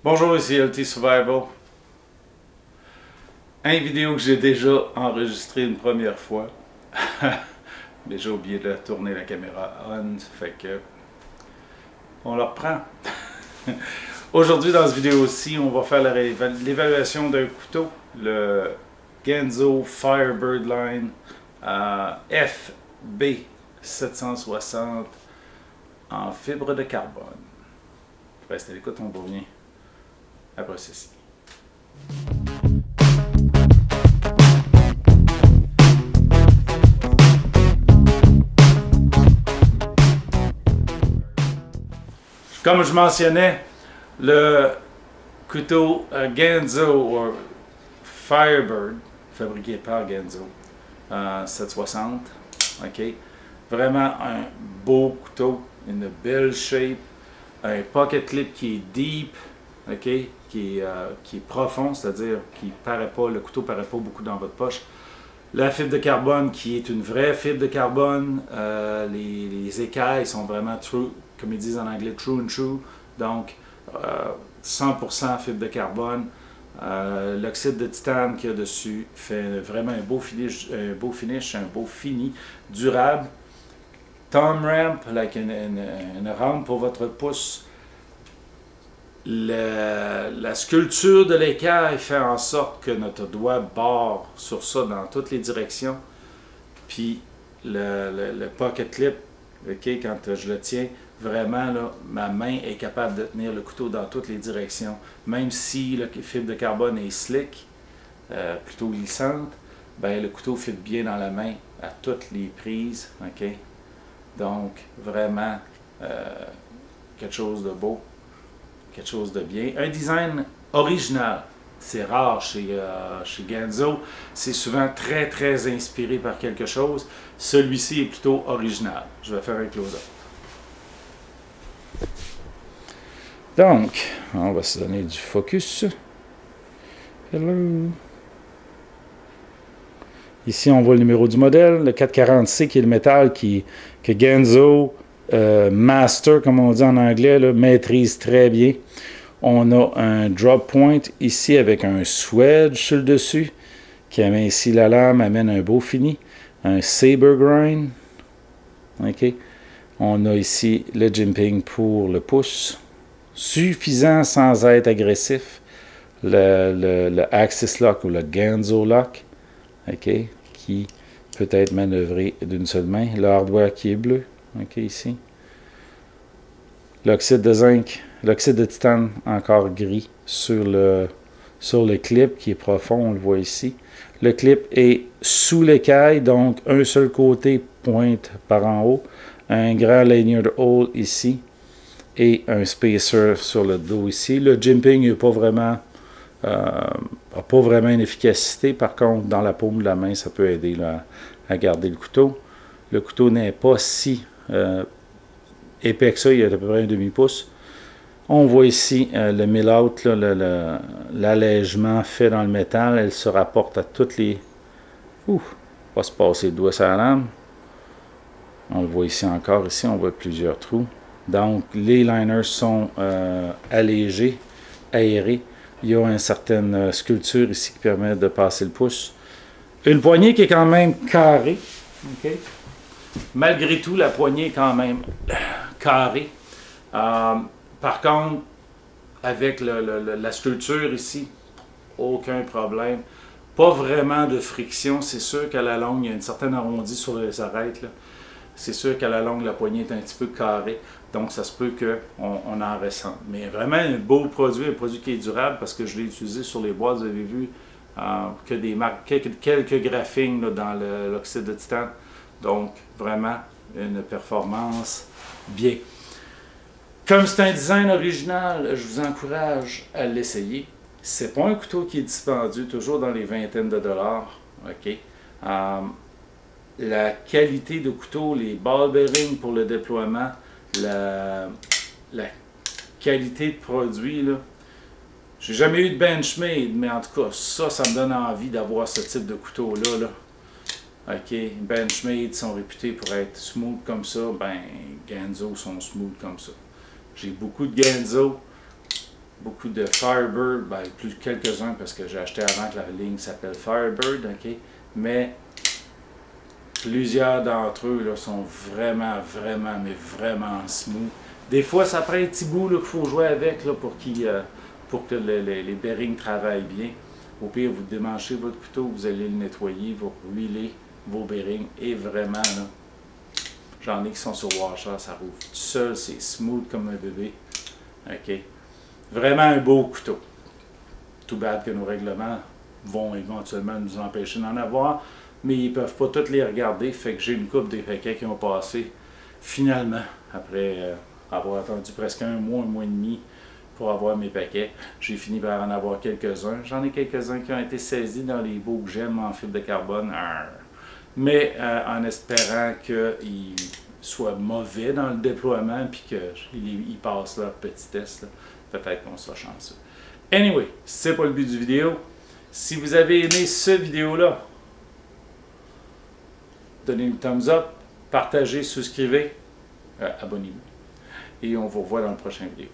Bonjour, ici LT Survival. Une vidéo que j'ai déjà enregistrée une première fois. Mais j'ai oublié de tourner la caméra on, fait que on la reprend. Aujourd'hui, dans cette vidéo aussi, on va faire l'évaluation d'un couteau, le Genzo Firebird Line FB760 en fibre de carbone. Restez à l'écoute, on revient après ceci. Comme je mentionnais, le couteau Genzo ou Firebird, fabriqué par Genzo, 760, ok, vraiment un beau couteau, une belle shape, un pocket clip qui est deep, ok, qui est profond, c'est-à-dire qui paraît pas, le couteau paraît pas beaucoup dans votre poche. La fibre de carbone qui est une vraie fibre de carbone, les écailles sont vraiment true, comme ils disent en anglais, true and true, donc 100% fibre de carbone. L'oxyde de titane qu'il y a dessus fait vraiment un beau finish, un beau fini, durable. Thumb ramp, like une rampe pour votre pouce. La sculpture de l'écaille fait en sorte que notre doigt barre sur ça dans toutes les directions. Puis le pocket clip, okay, quand je le tiens, vraiment là, ma main est capable de tenir le couteau dans toutes les directions. Même si la fibre de carbone est slick, plutôt glissante, ben, le couteau fit bien dans la main à toutes les prises. Okay? Donc vraiment quelque chose de beau. Quelque chose de bien. Un design original. C'est rare chez Genzo. C'est souvent très très inspiré par quelque chose. Celui-ci est plutôt original. Je vais faire un close-up. Donc, on va se donner du focus. Hello. Ici, on voit le numéro du modèle, le 440C qui est le métal que Genzo Master, comme on dit en anglais, là, maîtrise très bien. On a un drop point ici avec un swedge sur le dessus qui amène ici la lame, amène un beau fini. Un saber grind. OK. On a ici le jimping pour le pouce. Suffisant sans être agressif. Le Axis Lock ou le Genzo Lock. OK. Qui peut être manœuvré d'une seule main. Le hardware qui est bleu. OK, ici. L'oxyde de zinc, l'oxyde de titane encore gris sur le clip qui est profond, on le voit ici. Le clip est sous l'écaille, donc un seul côté pointe par en haut. Un grand lanyard hole ici et un spacer sur le dos ici. Le jimping n'a pas vraiment une efficacité. Par contre, dans la paume de la main, ça peut aider là, à garder le couteau. Le couteau n'est pas si épais que ça, il y a à peu près un demi-pouce. On voit ici le mill-out, l'allègement fait dans le métal. Elle se rapporte à toutes les... Ouh, on va se passer le doigt sur la lame. On le voit ici encore. Ici, on voit plusieurs trous. Donc, les liners sont allégés, aérés. Il y a une certaine sculpture ici qui permet de passer le pouce. Une poignée qui est quand même carrée. Okay. Malgré tout, la poignée est quand même carrée. Par contre, avec la sculpture ici, aucun problème. Pas vraiment de friction. C'est sûr qu'à la longue, il y a une certaine arrondie sur les arêtes. C'est sûr qu'à la longue, la poignée est un petit peu carrée. Donc, ça se peut qu'on en ressente. Mais vraiment, un beau produit, un produit qui est durable, parce que je l'ai utilisé sur les boîtes, vous avez vu, que des marques, quelques graphings là, dans l'oxyde de titane. Donc, vraiment, une performance bien. Comme c'est un design original, je vous encourage à l'essayer. C'est pas un couteau qui est dispendieux, toujours dans les vingtaines de dollars. Okay. La qualité de couteau, les ball bearings pour le déploiement, la qualité de produit, là. J'ai jamais eu de Benchmade, mais en tout cas, ça me donne envie d'avoir ce type de couteau-là. Là. OK, Benchmade sont réputés pour être smooth comme ça, ben Genzo sont smooth comme ça. J'ai beaucoup de Genzo, beaucoup de Firebird, ben, plus quelques-uns parce que j'ai acheté avant que la ligne s'appelle Firebird, ok? Mais plusieurs d'entre eux là, sont vraiment, mais vraiment smooth. Des fois, ça prend un petit bout qu'il faut jouer avec là, pour que les bearings travaillent bien. Au pire, vous démanchez votre couteau, vous allez le nettoyer, vous huilez vos bearings et vraiment, là, j'en ai qui sont sur washer, ça rouvre tout seul, c'est smooth comme un bébé. OK? Vraiment un beau couteau. Tout bad que nos règlements vont éventuellement nous empêcher d'en avoir, mais ils ne peuvent pas tous les regarder, fait que j'ai une couple des paquets qui ont passé finalement, après avoir attendu presque un mois et demi pour avoir mes paquets. J'ai fini par en avoir quelques-uns. J'en ai quelques-uns qui ont été saisis dans les beaux que j'aime en fibre de carbone. Mais en espérant qu'ils soient mauvais dans le déploiement puis qu'ils passent leur petit test, peut-être qu'on sera chanceux. Anyway, c'est pas le but du vidéo. Si vous avez aimé cette vidéo-là, donnez une thumbs up, partagez, souscrivez, abonnez-vous. Et on vous revoit dans la prochaine vidéo.